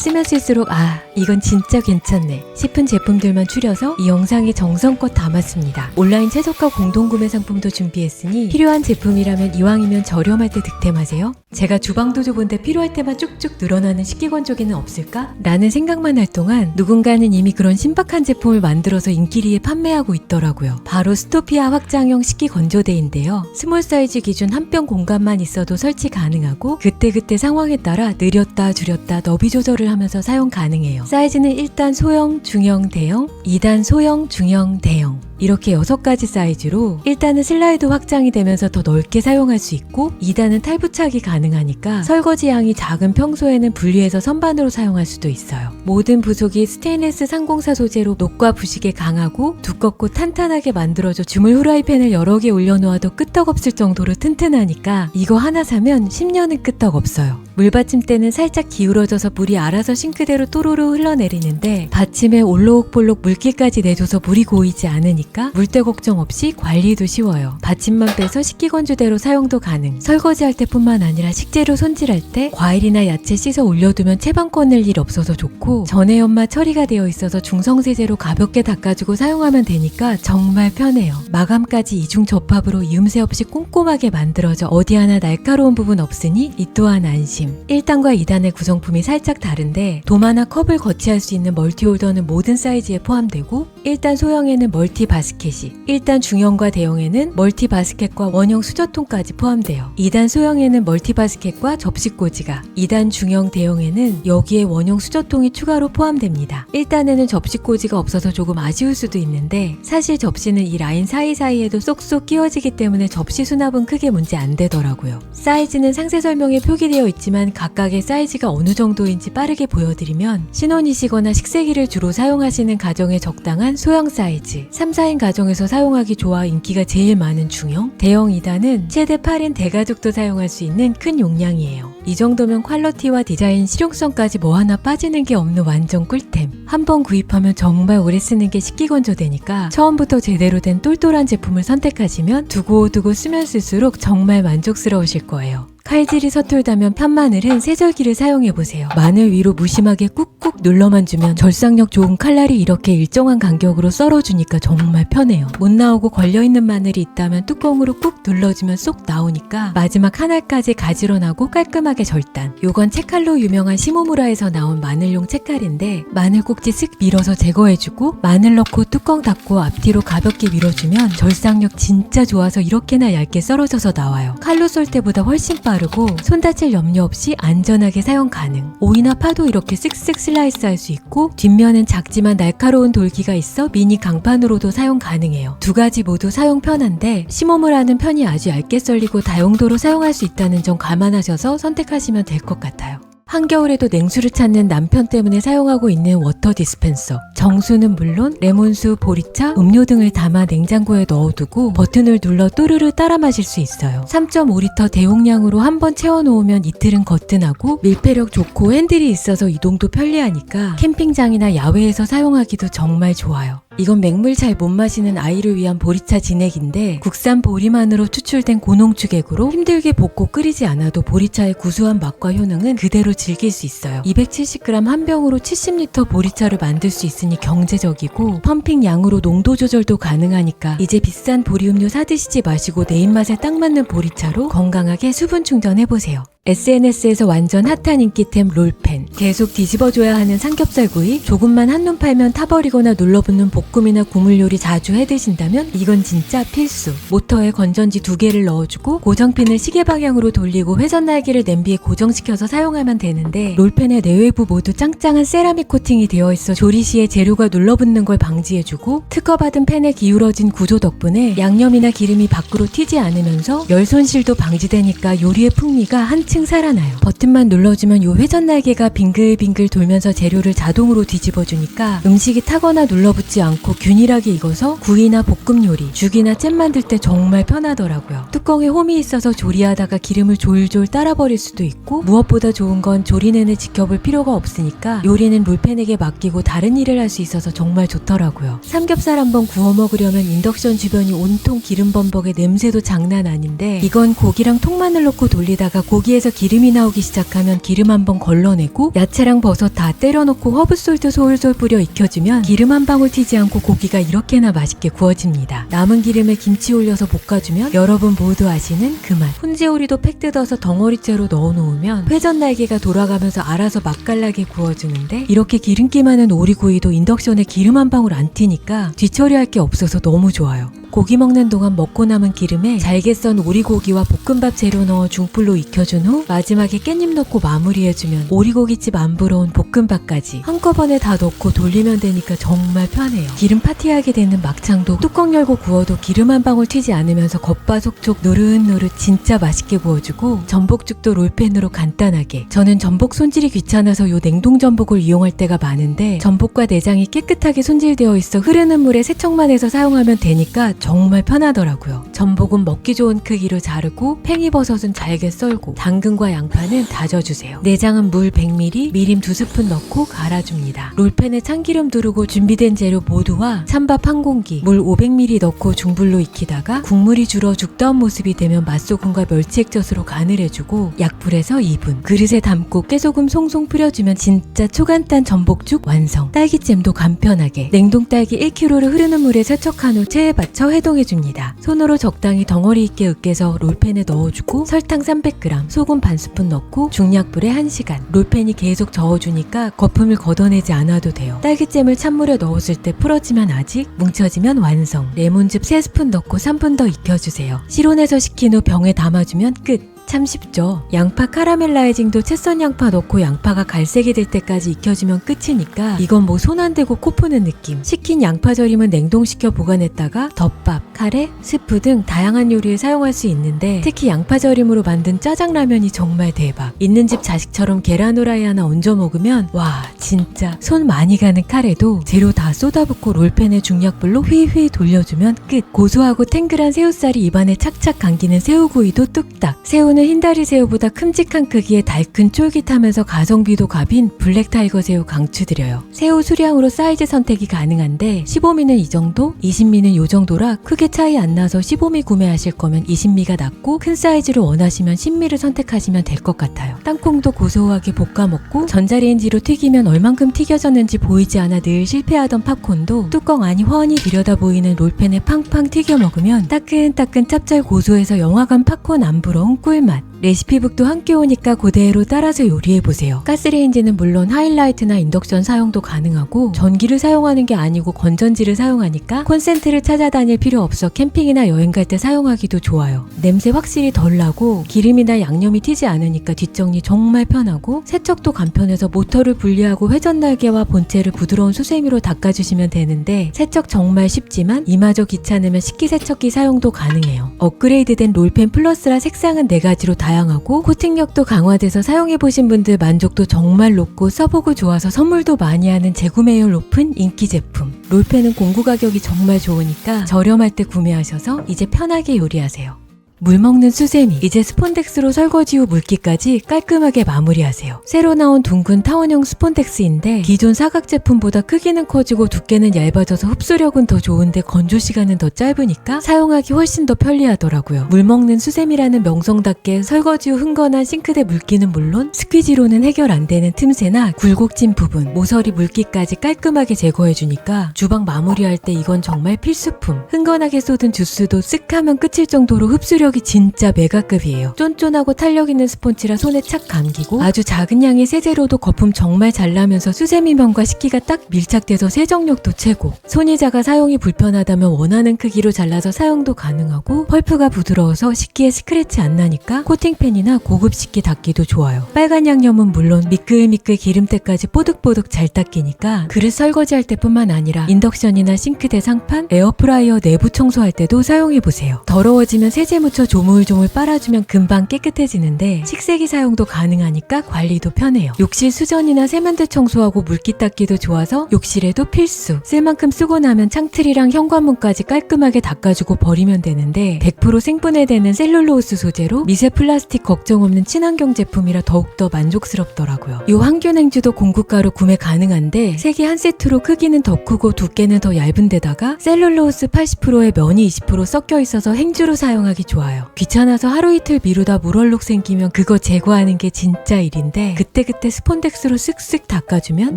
쓰면 쓸수록 이건 진짜 괜찮네 싶은 제품들만 추려서 이 영상에 정성껏 담았습니다. 온라인 최저가 공동구매 상품도 준비했으니 필요한 제품이라면 이왕이면 저렴할 때 득템하세요. 제가 주방도 좁은데 필요할 때만 쭉쭉 늘어나는 식기건조기는 없을까? 라는 생각만 할 동안 누군가는 이미 그런 신박한 제품을 만들어서 인기리에 판매하고 있더라고요. 바로 스토피아 확장형 식기건조대인데요. 스몰 사이즈 기준 한 병 공간만 있어도 설치 가능하고 그때그때 상황에 따라 느렸다 줄였다 너비 조절을 하면서 사용 가능해요. 사이즈는 1단 소형, 중형, 대형, 2단 소형, 중형, 대형 이렇게 6가지 사이즈로 1단은 슬라이드 확장이 되면서 더 넓게 사용할 수 있고 2단은 탈부착이 가능하니까 설거지량이 작은 평소에는 분리해서 선반으로 사용할 수도 있어요. 모든 부속이 스테인리스 304 소재로 녹과 부식에 강하고 두껍고 탄탄하게 만들어져 주물 후라이팬을 여러 개 올려놓아도 끄떡없을 정도로 튼튼하니까 이거 하나 사면 10년은 끄떡없어요. 물받침대는 살짝 기울어져서 물이 알아서 싱크대로 또로로 흘러내리는데 받침에 올록볼록 물기까지 내줘서 물이 고이지 않으니까 물때 걱정 없이 관리도 쉬워요. 받침만 빼서 식기건조대로 사용도 가능. 설거지할 때뿐만 아니라 식재료 손질할 때 과일이나 야채 씻어 올려두면 채반 꺼낼 일 없어서 좋고 전해연마 처리가 되어 있어서 중성세제로 가볍게 닦아주고 사용하면 되니까 정말 편해요. 마감까지 이중 접합으로 이음새 없이 꼼꼼하게 만들어져 어디 하나 날카로운 부분 없으니 이 또한 안심. 1단과 2단의 구성품이 살짝 다른데 도마나 컵을 거치할 수 있는 멀티홀더는 모든 사이즈에 포함되고 1단 소형에는 멀티 바스켓이 1단 중형과 대형에는 멀티 바스켓과 원형 수저통까지 포함돼요. 2단 소형에는 멀티 바스켓과 접시꽂이가 2단 중형 대형에는 여기에 원형 수저통이 추가로 포함됩니다. 1단에는 접시꽂이가 없어서 조금 아쉬울 수도 있는데 사실 접시는 이 라인 사이사이에도 쏙쏙 끼워지기 때문에 접시 수납은 크게 문제 안 되더라고요. 사이즈는 상세 설명에 표기되어 있지만 각각의 사이즈가 어느 정도인지 빠르게 보여드리면 신혼이시거나 식세기를 주로 사용하시는 가정에 적당한 소형 사이즈, 3, 4인 가정에서 사용하기 좋아 인기가 제일 많은 중형, 대형 2단은 최대 8인 대가족도 사용할 수 있는 큰 용량이에요. 이 정도면 퀄리티와 디자인, 실용성까지 뭐 하나 빠지는 게 없는 완전 꿀템. 한번 구입하면 정말 오래 쓰는 게 식기건조대니까 처음부터 제대로 된 똘똘한 제품을 선택하시면 두고두고 쓰면 쓸수록 정말 만족스러우실 거예요. 칼질이 서툴다면 편마늘은 세절기를 사용해보세요. 마늘 위로 무심하게 꾹꾹 눌러만 주면 절삭력 좋은 칼날이 이렇게 일정한 간격으로 썰어주니까 정말 편해요. 못 나오고 걸려있는 마늘이 있다면 뚜껑으로 꾹 눌러주면 쏙 나오니까 마지막 한 알까지 가지런하고 깔끔하게 절단. 요건 채칼로 유명한 시모무라에서 나온 마늘용 채칼인데 마늘 꼭지 쓱 밀어서 제거해주고 마늘 넣고 뚜껑 닫고 앞뒤로 가볍게 밀어주면 절삭력 진짜 좋아서 이렇게나 얇게 썰어져서 나와요. 칼로 썰 때보다 훨씬 빠르고 손 다칠 염려 없이 안전하게 사용 가능. 오이나 파도 이렇게 쓱쓱 슬라이스 할 수 있고 뒷면은 작지만 날카로운 돌기가 있어 미니 강판으로도 사용 가능해요. 두 가지 모두 사용 편한데 시모무라는 편이 아주 얇게 썰리고 다용도로 사용할 수 있다는 점 감안하셔서 선택하시면 될 것 같아요. 한겨울에도 냉수를 찾는 남편 때문에 사용하고 있는 워터 디스펜서. 정수는 물론 레몬수, 보리차, 음료 등을 담아 냉장고에 넣어두고 버튼을 눌러 또르르 따라 마실 수 있어요. 3.5리터 대용량으로 한번 채워놓으면 이틀은 거뜬하고 밀폐력 좋고 핸들이 있어서 이동도 편리하니까 캠핑장이나 야외에서 사용하기도 정말 좋아요. 이건 맹물 잘 못 마시는 아이를 위한 보리차 진액인데 국산 보리만으로 추출된 고농축액으로 힘들게 볶고 끓이지 않아도 보리차의 구수한 맛과 효능은 그대로 즐길 수 있어요. 270g 한 병으로 70리터 보리차를 만들 수 있으니 경제적이고 펌핑 양으로 농도 조절도 가능하니까 이제 비싼 보리 음료 사드시지 마시고 내 입맛에 딱 맞는 보리차로 건강하게 수분 충전해보세요. SNS에서 완전 핫한 인기템 롤팬. 계속 뒤집어줘야 하는 삼겹살구이, 조금만 한눈 팔면 타버리거나 눌러붙는 볶음이나 국물 요리 자주 해드신다면 이건 진짜 필수. 모터에 건전지 2개를 넣어주고 고정핀을 시계 방향으로 돌리고 회전 날개를 냄비에 고정시켜서 사용하면 되는데 롤팬의 내외부 모두 짱짱한 세라믹 코팅이 되어 있어 조리 시에 재료가 눌러붙는 걸 방지해주고 특허받은 팬의 기울어진 구조 덕분에 양념이나 기름이 밖으로 튀지 않으면서 열 손실도 방지되니까 요리의 풍미가 한층 살아나요. 버튼만 눌러주면 요 회전 날개가 빙글빙글 돌면서 재료를 자동으로 뒤집어주니까 음식이 타거나 눌러붙지 않고 균일하게 익어서 구이나 볶음 요리, 죽이나 잼 만들 때 정말 편하더라고요. 뚜껑에 홈이 있어서 조리하다가 기름을 졸졸 따라버릴 수도 있고 무엇보다 좋은 건 조리 내내 지켜볼 필요가 없으니까 요리는 롤팬에게 맡기고 다른 일을 할 수 있어서 정말 좋더라고요. 삼겹살 한번 구워 먹으려면 인덕션 주변이 온통 기름 범벅에 냄새도 장난 아닌데 이건 고기랑 통마늘 넣고 돌리다가 고기에서 뚜껑에서 기름이 나오기 시작하면 기름 한번 걸러내고 야채랑 버섯 다 때려넣고 허브솔트 솔솔 뿌려 익혀주면 기름 한 방울 튀지 않고 고기가 이렇게나 맛있게 구워집니다. 남은 기름에 김치 올려서 볶아주면 여러분 모두 아시는 그 맛. 훈제오리도 팩 뜯어서 덩어리째로 넣어놓으면 회전 날개가 돌아가면서 알아서 맛깔나게 구워주는데 이렇게 기름기 많은 오리구이도 인덕션에 기름 한 방울 안 튀니까 뒤처리할 게 없어서 너무 좋아요. 고기 먹는 동안 먹고 남은 기름에 잘게 썬 오리고기와 볶음밥 재료 넣어 중불로 익혀준 후 마지막에 깻잎 넣고 마무리해주면 오리고기집 안 부러운 볶음밥까지 한꺼번에 다 넣고 돌리면 되니까 정말 편해요. 기름 파티하게 되는 막창도 뚜껑 열고 구워도 기름 한 방울 튀지 않으면서 겉바속촉 노릇노릇 진짜 맛있게 구워주고 전복죽도 롤팬으로 간단하게. 저는 전복 손질이 귀찮아서 요 냉동 전복을 이용할 때가 많은데 전복과 내장이 깨끗하게 손질되어 있어 흐르는 물에 세척만 해서 사용하면 되니까 정말 편하더라고요. 전복은 먹기 좋은 크기로 자르고 팽이버섯은 잘게 썰고 당근과 양파는 다져주세요. 내장은 물 100ml, 미림 2스푼 넣고 갈아줍니다. 롤팬에 참기름 두르고 준비된 재료 모두와 찬밥 한 공기, 물 500ml 넣고 중불로 익히다가 국물이 줄어 죽다운 모습이 되면 맛소금과 멸치액젓으로 간을 해주고 약불에서 2분, 그릇에 담고 깨소금 송송 뿌려주면 진짜 초간단 전복죽 완성. 딸기잼도 간편하게 냉동 딸기 1kg를 흐르는 물에 세척한 후 체에 받쳐 해동해줍니다. 손으로 적당히 덩어리 있게 으깨서 롤팬에 넣어주고 설탕 300g, 소금 반 스푼 넣고 중약불에 1시간. 롤팬이 계속 저어주니까 거품을 걷어내지 않아도 돼요. 딸기잼을 찬물에 넣었을 때 풀어지면 아직, 뭉쳐지면 완성. 레몬즙 3스푼 넣고 3분 더 익혀주세요. 실온에서 식힌 후 병에 담아주면 끝. 참 쉽죠. 양파 카라멜라이징도 채 썬 양파 넣고 양파가 갈색이 될 때까지 익혀주면 끝이니까 이건 뭐 손 안 대고 코 푸는 느낌. 식힌 양파절임은 냉동시켜 보관했다가 덮밥, 카레, 스프 등 다양한 요리에 사용할 수 있는데 특히 양파절임으로 만든 짜장라면이 정말 대박. 있는 집 자식처럼 계란 후라이 하나 얹어 먹으면 와 진짜 손 많이 가는 카레도 재료 다 쏟아붓고 롤팬에 중약불로 휘휘 돌려주면 끝. 고소하고 탱글한 새우살이 입안에 착착 감기는 새우구이도 뚝딱. 새우는 흰다리 새우보다 큼직한 크기에 달큰 쫄깃하면서 가성비도 갑인 블랙타이거 새우 강추드려요. 새우 수량으로 사이즈 선택이 가능한데 15미는 이 정도, 20미는 요 정도라 크게 차이 안 나서 15미 구매하실 거면 20미가 낫고 큰 사이즈를 원하시면 10미를 선택하시면 될 것 같아요. 땅콩도 고소하게 볶아 먹고 전자레인지로 튀기면 얼만큼 튀겨졌는지 보이지 않아 늘 실패하던 팝콘도 뚜껑 안이 훤히 들여다 보이는 롤팬에 팡팡 튀겨 먹으면 따끈따끈 짭짤 고소해서 영화관 팝콘 안 부러운 꿀맛. 레시피북도 함께 오니까 그대로 따라서 요리해보세요. 가스레인지는 물론 하이라이트나 인덕션 사용도 가능하고 전기를 사용하는 게 아니고 건전지를 사용하니까 콘센트를 찾아다닐 필요 없어 캠핑이나 여행 갈 때 사용하기도 좋아요. 냄새 확실히 덜 나고 기름이나 양념이 튀지 않으니까 뒷정리 정말 편하고 세척도 간편해서 모터를 분리하고 회전 날개와 본체를 부드러운 수세미로 닦아주시면 되는데 세척 정말 쉽지만 이마저 귀찮으면 식기세척기 사용도 가능해요. 업그레이드된 롤팬 플러스라 색상은 4가지로 다양하고 코팅력도 강화돼서 사용해보신 분들 만족도 정말 높고 써보고 좋아서 선물도 많이 하는 재구매율 높은 인기 제품. 롤팬은 공구 가격이 정말 좋으니까 저렴할 때 구매하셔서 이제 편하게 요리하세요. 물 먹는 수세미. 이제 스폰덱스로 설거지 후 물기까지 깔끔하게 마무리하세요. 새로 나온 둥근 타원형 스폰덱스인데 기존 사각 제품보다 크기는 커지고 두께는 얇아져서 흡수력은 더 좋은데 건조 시간은 더 짧으니까 사용하기 훨씬 더 편리하더라고요. 물 먹는 수세미라는 명성답게 설거지 후 흥건한 싱크대 물기는 물론 스퀴지로는 해결 안 되는 틈새나 굴곡진 부분, 모서리 물기까지 깔끔하게 제거해주니까 주방 마무리할 때 이건 정말 필수품. 흥건하게 쏟은 주스도 쓱 하면 끝일 정도로 흡수력 이 진짜 메가급이에요. 쫀쫀하고 탄력 있는 스폰지라 손에 착 감기고 아주 작은 양의 세제로도 거품 정말 잘 나면서 수세미면과 식기가 딱 밀착돼서 세정력도 최고. 손이 작아 사용이 불편하다면 원하는 크기로 잘라서 사용도 가능하고 펄프가 부드러워서 식기에 스크래치 안 나니까 코팅팬이나 고급 식기 닦기도 좋아요. 빨간 양념은 물론 미끌미끌 기름때까지 뽀득뽀득 잘 닦이니까 그릇 설거지할 때뿐만 아니라 인덕션이나 싱크대 상판, 에어프라이어 내부 청소할 때도 사용해보세요. 더러워지면 세제 묻혀 조물조물 빨아주면 금방 깨끗해지는데 식세기 사용도 가능하니까 관리도 편해요. 욕실 수전이나 세면대 청소하고 물기 닦기도 좋아서 욕실에도 필수. 쓸 만큼 쓰고 나면 창틀이랑 현관문까지 깔끔하게 닦아주고 버리면 되는데 100% 생분해되는 셀룰로스 소재로 미세 플라스틱 걱정 없는 친환경 제품이라 더욱더 만족스럽더라고요. 요 항균행주도 공구가로 구매 가능한데 3개 한 세트로 크기는 더 크고 두께는 더 얇은 데다가 셀룰로스 80%에 면이 20% 섞여 있어서 행주로 사용하기 좋아요. 좋아요. 귀찮아서 하루 이틀 미루다 물얼룩 생기면 그거 제거하는 게 진짜 일인데 그때그때 스폰덱스로 쓱쓱 닦아주면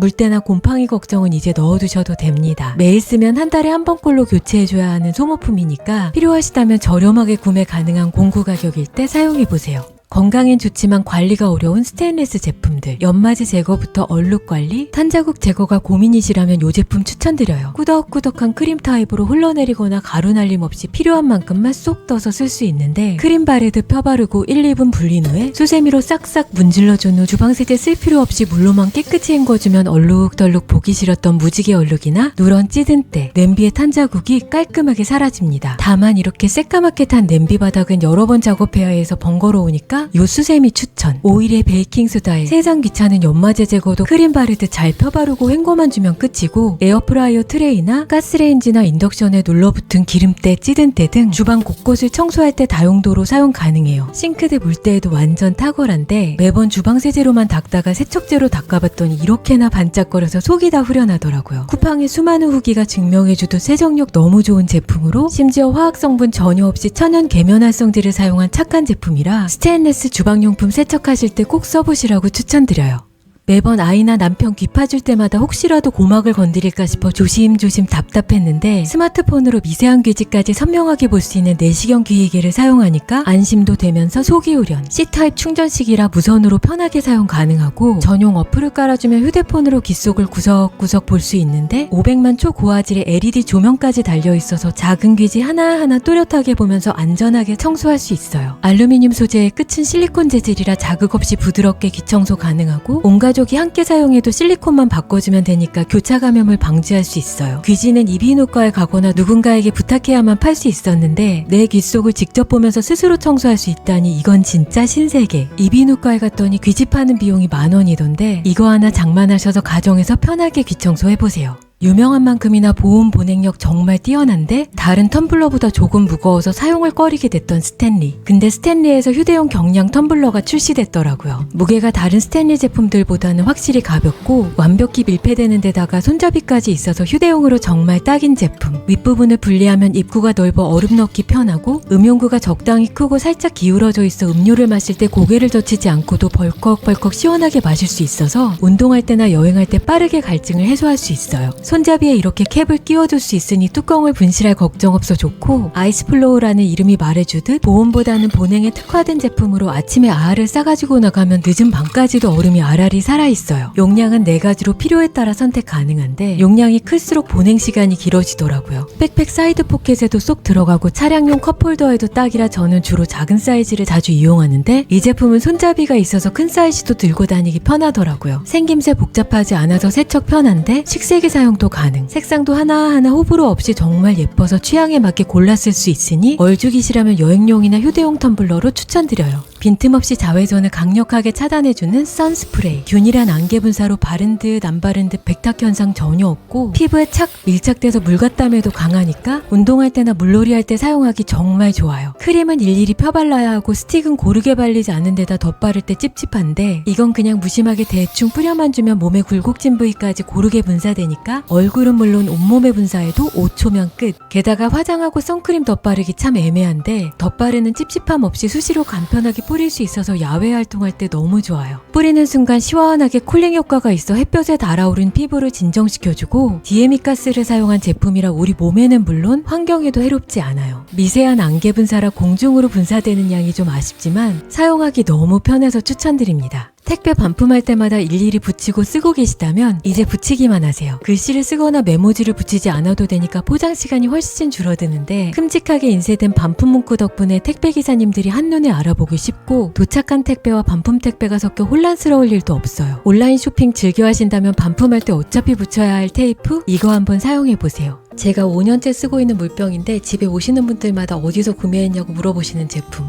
물때나 곰팡이 걱정은 이제 넣어두셔도 됩니다. 매일 쓰면 한 달에 한 번꼴로 교체해줘야 하는 소모품이니까 필요하시다면 저렴하게 구매 가능한 공구 가격일 때 사용해보세요. 건강엔 좋지만 관리가 어려운 스테인리스 제품들, 연마제 제거부터 얼룩 관리, 탄자국 제거가 고민이시라면 이 제품 추천드려요. 꾸덕꾸덕한 크림 타입으로 흘러내리거나 가루 날림 없이 필요한 만큼만 쏙 떠서 쓸 수 있는데 크림 바르듯 펴바르고 1, 2분 불린 후에 수세미로 싹싹 문질러준 후 주방세제 쓸 필요 없이 물로만 깨끗이 헹궈주면 얼룩덜룩 보기 싫었던 무지개 얼룩이나 누런 찌든 때 냄비의 탄자국이 깔끔하게 사라집니다. 다만 이렇게 새까맣게 탄 냄비 바닥은 여러 번 작업해야 해서 번거로우니까 요 수세미 추천. 오일에 베이킹소다에 세상 귀찮은 연마제 제거도 크림 바르듯 잘 펴바르고 헹궈만 주면 끝이고 에어프라이어 트레이나 가스레인지나 인덕션에 눌러붙은 기름때, 찌든 때 등 주방 곳곳을 청소할 때 다용도로 사용 가능해요. 싱크대 물때에도 완전 탁월한데 매번 주방 세제로만 닦다가 세척제로 닦아봤더니 이렇게나 반짝거려서 속이 다 후련하더라고요. 쿠팡의 수많은 후기가 증명해주듯 세정력 너무 좋은 제품으로 심지어 화학성분 전혀 없이 천연 계면활성제를 사용한 착한 제품이라 스테인리스 주방용품 세척하실 때 꼭 써보시라고 추천드려요. 매번 아이나 남편 귀 파줄 때마다 혹시라도 고막을 건드릴까 싶어 조심조심 답답했는데 스마트폰으로 미세한 귀지까지 선명하게 볼 수 있는 내시경 귀이개를 사용하니까 안심도 되면서 속이 후련. C타입 충전식이라 무선으로 편하게 사용 가능하고 전용 어플을 깔아주면 휴대폰으로 귀 속을 구석구석 볼 수 있는데 500만 초고화질의 LED 조명까지 달려있어서 작은 귀지 하나하나 또렷하게 보면서 안전하게 청소할 수 있어요. 알루미늄 소재의 끝은 실리콘 재질이라 자극 없이 부드럽게 귀 청소 가능하고 온 가족이 함께 사용해도 실리콘만 바꿔주면 되니까 교차 감염을 방지할 수 있어요. 귀지는 이비인후과에 가거나 누군가에게 부탁해야만 팔 수 있었는데 내 귀 속을 직접 보면서 스스로 청소할 수 있다니 이건 진짜 신세계. 이비인후과에 갔더니 귀지 파는 비용이 10,000원이던데 이거 하나 장만하셔서 가정에서 편하게 귀 청소해보세요. 유명한 만큼이나 보온 보냉력 정말 뛰어난데 다른 텀블러보다 조금 무거워서 사용을 꺼리게 됐던 스탠리. 근데 스탠리에서 휴대용 경량 텀블러가 출시됐더라고요. 무게가 다른 스탠리 제품들보다는 확실히 가볍고 완벽히 밀폐되는 데다가 손잡이까지 있어서 휴대용으로 정말 딱인 제품. 윗부분을 분리하면 입구가 넓어 얼음 넣기 편하고 음용구가 적당히 크고 살짝 기울어져 있어 음료를 마실 때 고개를 젖히지 않고도 벌컥벌컥 시원하게 마실 수 있어서 운동할 때나 여행할 때 빠르게 갈증을 해소할 수 있어요. 손잡이에 이렇게 캡을 끼워줄 수 있으니 뚜껑을 분실할 걱정 없어 좋고 아이스플로우라는 이름이 말해주듯 보온보다는 보냉에 특화된 제품으로 아침에 아아를 싸가지고 나가면 늦은 밤까지도 얼음이 알알이 살아있어요. 용량은 4가지로 필요에 따라 선택 가능한데 용량이 클수록 보냉 시간이 길어지더라고요. 백팩 사이드 포켓에도 쏙 들어가고 차량용 컵홀더에도 딱이라 저는 주로 작은 사이즈를 자주 이용하는데 이 제품은 손잡이가 있어서 큰 사이즈도 들고 다니기 편하더라고요. 생김새 복잡하지 않아서 세척 편한데 식세기 사용도 가능. 색상도 하나하나 호불호 없이 정말 예뻐서 취향에 맞게 골라 쓸 수 있으니 얼죽이시라면 여행용이나 휴대용 텀블러로 추천드려요. 빈틈없이 자외선을 강력하게 차단해주는 선스프레이. 균일한 안개 분사로 바른 듯 안 바른 듯 백탁 현상 전혀 없고 피부에 착 밀착돼서 물갔담에도 강하니까 운동할 때나 물놀이 할 때 사용하기 정말 좋아요. 크림은 일일이 펴발라야 하고 스틱은 고르게 발리지 않은 데다 덧바를 때 찝찝한데 이건 그냥 무심하게 대충 뿌려만 주면 몸에 굴곡진 부위까지 고르게 분사되니까 얼굴은 물론 온몸에 분사해도 5초면 끝. 게다가 화장하고 선크림 덧바르기 참 애매한데 덧바르는 찝찝함 없이 수시로 간편하게 뿌릴 수 있어서 야외 활동할 때 너무 좋아요. 뿌리는 순간 시원하게 쿨링 효과가 있어 햇볕에 달아오른 피부를 진정시켜주고 DME 가스를 사용한 제품이라 우리 몸에는 물론 환경에도 해롭지 않아요. 미세한 안개 분사라 공중으로 분사되는 양이 좀 아쉽지만 사용하기 너무 편해서 추천드립니다. 택배 반품할 때마다 일일이 붙이고 쓰고 계시다면 이제 붙이기만 하세요. 글씨를 쓰거나 메모지를 붙이지 않아도 되니까 포장 시간이 훨씬 줄어드는데 큼직하게 인쇄된 반품 문구 덕분에 택배 기사님들이 한눈에 알아보기 쉽고 도착한 택배와 반품 택배가 섞여 혼란스러울 일도 없어요. 온라인 쇼핑 즐겨 하신다면 반품할 때 어차피 붙여야 할 테이프 이거 한번 사용해보세요. 제가 5년째 쓰고 있는 물병인데 집에 오시는 분들마다 어디서 구매했냐고 물어보시는 제품.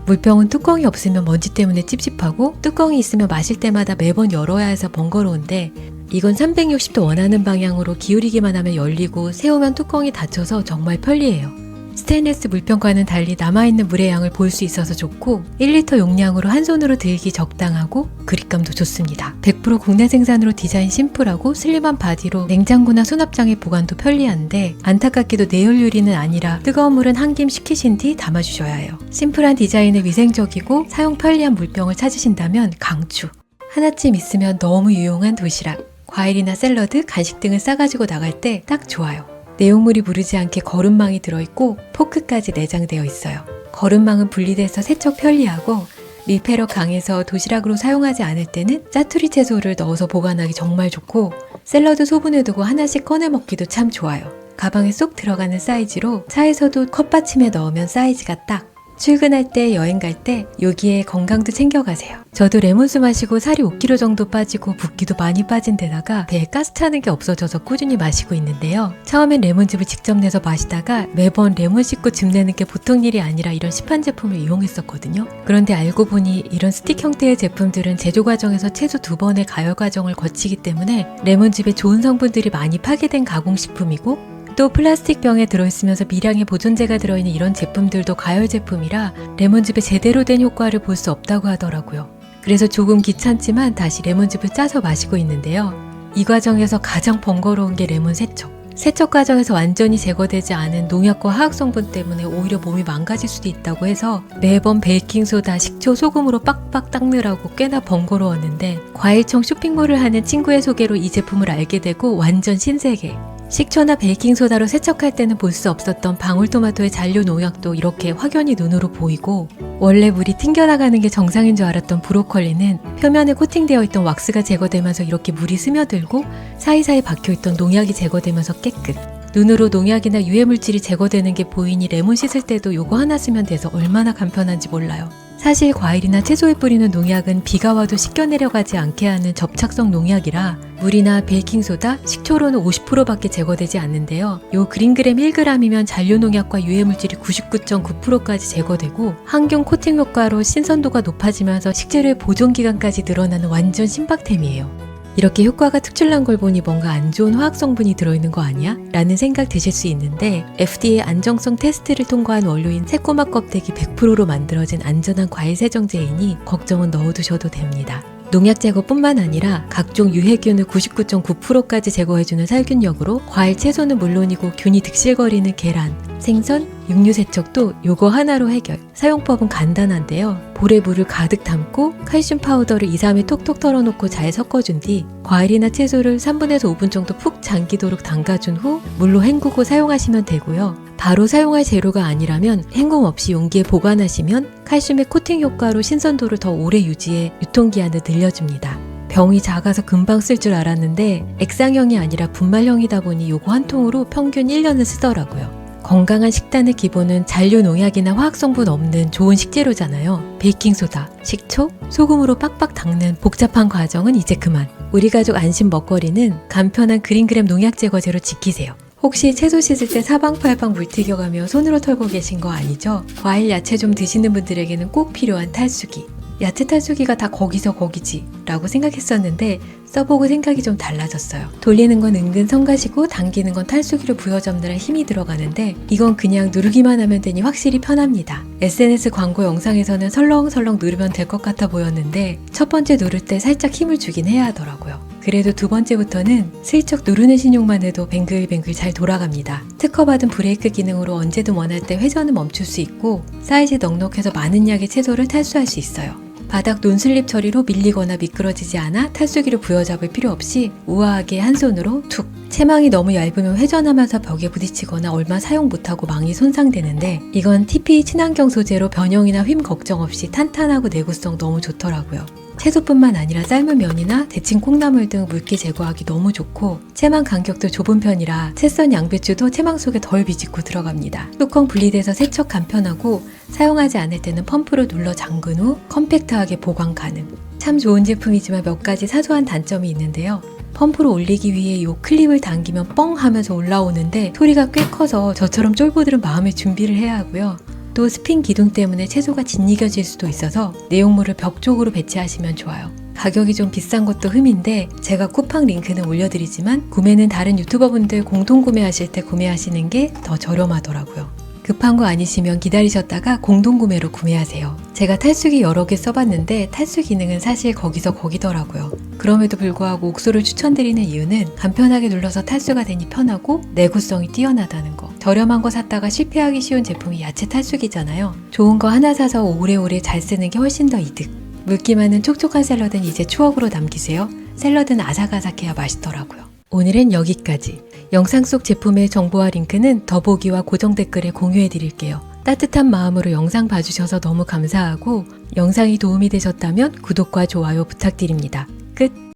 물병은 뚜껑이 없으면 먼지 때문에 찝찝하고 뚜껑이 있으면 마실 때마다 매번 열어야 해서 번거로운데 이건 360도 원하는 방향으로 기울이기만 하면 열리고 세우면 뚜껑이 닫혀서 정말 편리해요. 스테인리스 물병과는 달리 남아있는 물의 양을 볼 수 있어서 좋고 1리터 용량으로 한 손으로 들기 적당하고 그립감도 좋습니다. 100% 국내 생산으로 디자인 심플하고 슬림한 바디로 냉장고나 수납장에 보관도 편리한데 안타깝게도 내열 유리는 아니라 뜨거운 물은 한 김 식히신 뒤 담아주셔야 해요. 심플한 디자인에 위생적이고 사용 편리한 물병을 찾으신다면 강추! 하나쯤 있으면 너무 유용한 도시락, 과일이나 샐러드, 간식 등을 싸가지고 나갈 때 딱 좋아요. 내용물이 무르지 않게 거름망이 들어있고 포크까지 내장되어 있어요. 거름망은 분리돼서 세척 편리하고 밀폐력 강해서 도시락으로 사용하지 않을 때는 짜투리 채소를 넣어서 보관하기 정말 좋고 샐러드 소분해 두고 하나씩 꺼내 먹기도 참 좋아요. 가방에 쏙 들어가는 사이즈로 차에서도 컵받침에 넣으면 사이즈가 딱! 출근할 때, 여행 갈 때 여기에 건강도 챙겨가세요. 저도 레몬수 마시고 살이 5kg 정도 빠지고 붓기도 많이 빠진 데다가 배에 가스 차는 게 없어져서 꾸준히 마시고 있는데요. 처음엔 레몬즙을 직접 내서 마시다가 매번 레몬 씻고 즙 내는 게 보통 일이 아니라 이런 시판 제품을 이용했었거든요. 그런데 알고 보니 이런 스틱 형태의 제품들은 제조 과정에서 최소 2번의 가열 과정을 거치기 때문에 레몬즙에 좋은 성분들이 많이 파괴된 가공식품이고 또 플라스틱 병에 들어있으면서 미량의 보존제가 들어있는 이런 제품들도 가열 제품이라 레몬즙의 제대로 된 효과를 볼 수 없다고 하더라고요. 그래서 조금 귀찮지만 다시 레몬즙을 짜서 마시고 있는데요. 이 과정에서 가장 번거로운 게 레몬 세척. 세척 과정에서 완전히 제거되지 않은 농약과 화학성분 때문에 오히려 몸이 망가질 수도 있다고 해서 매번 베이킹소다, 식초, 소금으로 빡빡 닦느라고 꽤나 번거로웠는데 과일청 쇼핑몰을 하는 친구의 소개로 이 제품을 알게 되고 완전 신세계. 식초나 베이킹소다로 세척할 때는 볼 수 없었던 방울토마토의 잔류 농약도 이렇게 확연히 눈으로 보이고 원래 물이 튕겨나가는 게 정상인 줄 알았던 브로콜리는 표면에 코팅되어 있던 왁스가 제거되면서 이렇게 물이 스며들고 사이사이 박혀있던 농약이 제거되면서 깨끗. 눈으로 농약이나 유해물질이 제거되는 게 보이니 레몬 씻을 때도 요거 하나 쓰면 돼서 얼마나 간편한지 몰라요. 사실 과일이나 채소에 뿌리는 농약은 비가 와도 씻겨 내려가지 않게 하는 접착성 농약이라 물이나 베이킹소다, 식초로는 50%밖에 제거되지 않는데요. 요 그린그램 1g이면 잔류 농약과 유해물질이 99.9%까지 제거되고 항균 코팅 효과로 신선도가 높아지면서 식재료의 보존기간까지 늘어나는 완전 신박템이에요. 이렇게 효과가 특출난 걸 보니 뭔가 안 좋은 화학성분이 들어있는 거 아니야? 라는 생각 드실 수 있는데 FDA 안정성 테스트를 통과한 원료인 새꼬막 껍데기 100%로 만들어진 안전한 과일 세정제이니 걱정은 넣어두셔도 됩니다. 농약 제거뿐만 아니라 각종 유해균을 99.9%까지 제거해주는 살균력으로 과일 채소는 물론이고 균이 득실거리는 계란, 생선, 육류 세척도 요거 하나로 해결. 사용법은 간단한데요. 볼에 물을 가득 담고 칼슘 파우더를 2, 3회 톡톡 털어놓고 잘 섞어준 뒤 과일이나 채소를 3분에서 5분 정도 푹 잠기도록 담가준 후 물로 헹구고 사용하시면 되고요. 바로 사용할 재료가 아니라면 헹굼 없이 용기에 보관하시면 칼슘의 코팅 효과로 신선도를 더 오래 유지해 유통기한을 늘려줍니다. 병이 작아서 금방 쓸 줄 알았는데 액상형이 아니라 분말형이다 보니 요거 한 통으로 평균 1년을 쓰더라고요. 건강한 식단의 기본은 잔류 농약이나 화학성분 없는 좋은 식재료잖아요. 베이킹소다, 식초, 소금으로 빡빡 닦는 복잡한 과정은 이제 그만. 우리 가족 안심 먹거리는 간편한 그린그램 농약 제거제로 지키세요. 혹시 채소 씻을 때 사방팔방 물 튀겨가며 손으로 털고 계신 거 아니죠? 과일, 야채 좀 드시는 분들에게는 꼭 필요한 탈수기. 야채 탈수기가 다 거기서 거기지 라고 생각했었는데 써보고 생각이 좀 달라졌어요. 돌리는 건 은근 성가시고 당기는 건 탈수기로 부여잡느라 힘이 들어가는데 이건 그냥 누르기만 하면 되니 확실히 편합니다. SNS 광고 영상에서는 설렁설렁 누르면 될 것 같아 보였는데 첫 번째 누를 때 살짝 힘을 주긴 해야 하더라고요. 그래도 두 번째부터는 슬쩍 누르는 신용만 해도 뱅글뱅글 잘 돌아갑니다. 특허받은 브레이크 기능으로 언제든 원할 때 회전을 멈출 수 있고 사이즈 넉넉해서 많은 양의 채소를 탈수할 수 있어요. 바닥 논슬립 처리로 밀리거나 미끄러지지 않아 탈수기로 부여잡을 필요 없이 우아하게 한 손으로 툭! 채망이 너무 얇으면 회전하면서 벽에 부딪히거나 얼마 사용 못하고 망이 손상되는데 이건 TPE 친환경 소재로 변형이나 휨 걱정 없이 탄탄하고 내구성 너무 좋더라고요. 채소뿐만 아니라 삶은 면이나 데친 콩나물 등 물기 제거하기 너무 좋고 채망 간격도 좁은 편이라 채썬 양배추도 채망 속에 덜 비집고 들어갑니다. 뚜껑 분리돼서 세척 간편하고 사용하지 않을 때는 펌프로 눌러 잠근 후 컴팩트하게 보관 가능. 참 좋은 제품이지만 몇 가지 사소한 단점이 있는데요. 펌프로 올리기 위해 이 클립을 당기면 뻥 하면서 올라오는데 소리가 꽤 커서 저처럼 쫄보들은 마음의 준비를 해야 하고요. 또 스핀 기둥 때문에 채소가 짓이겨질 수도 있어서 내용물을 벽 쪽으로 배치하시면 좋아요. 가격이 좀 비싼 것도 흠인데 제가 쿠팡 링크는 올려드리지만 구매는 다른 유튜버분들 공동 구매하실 때 구매하시는 게 더 저렴하더라고요. 급한 거 아니시면 기다리셨다가 공동구매로 구매하세요. 제가 탈수기 여러 개 써봤는데 탈수 기능은 사실 거기서 거기더라고요. 그럼에도 불구하고 옥소를 추천드리는 이유는 간편하게 눌러서 탈수가 되니 편하고 내구성이 뛰어나다는 거. 저렴한 거 샀다가 실패하기 쉬운 제품이 야채 탈수기잖아요. 좋은 거 하나 사서 오래오래 잘 쓰는 게 훨씬 더 이득. 물기 많은 촉촉한 샐러드는 이제 추억으로 남기세요. 샐러드는 아삭아삭해야 맛있더라고요. 오늘은 여기까지. 영상 속 제품의 정보와 링크는 더보기와 고정 댓글에 공유해 드릴게요. 따뜻한 마음으로 영상 봐주셔서 너무 감사하고 영상이 도움이 되셨다면 구독과 좋아요 부탁드립니다. 끝!